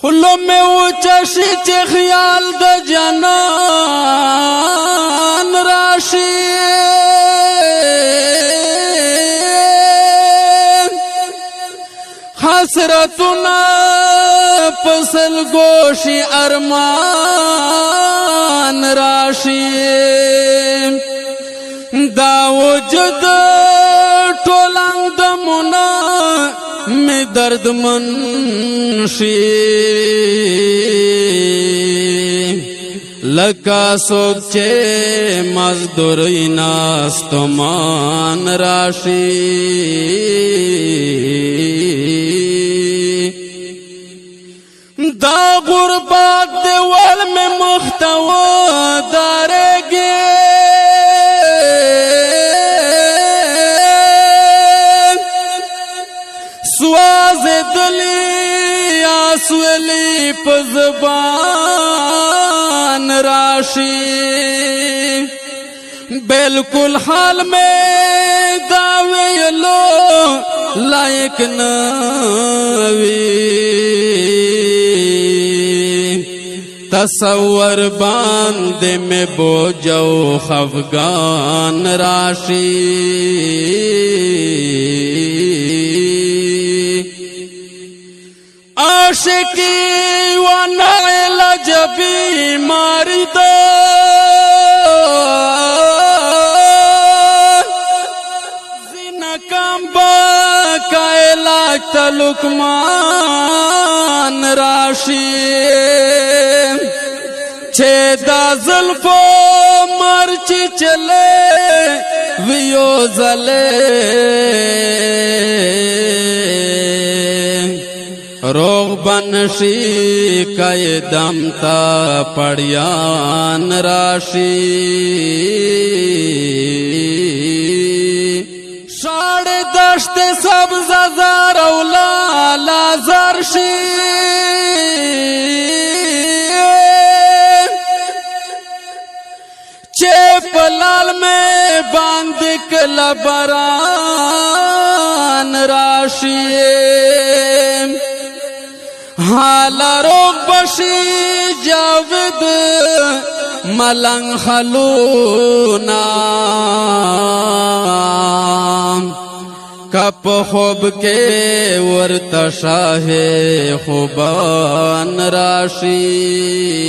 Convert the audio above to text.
خلو میں وچشی چی خیال د جنان راشی حسرتنا پسل گوشی ارمان راشی دا وجد ټولنګ دمونه می درد منشی لکا سوک چه مزدوری ناستمان راشی دا غربات دیوال میں مختوا دارگی سواز دلی آسولی پزبان راشی بالکل حال میں داویلو لائق نوی تصور باند میں بوجو خفگان راشی عاشقی و نعلج بیماری دا زینکم با کا علاج تلکمان راشی چھے دا ظلفو مرچی چلے ویو زلے روغ بنشی کئی دم تا پڑیان راشی شاڑ دشت سبز زار اولا لازر شی پلال میں باندھ کلا بران راشی حالا روغ بشی جاود ملنگ خلونا کپ خوب کے ورت شاہ خوبان راشی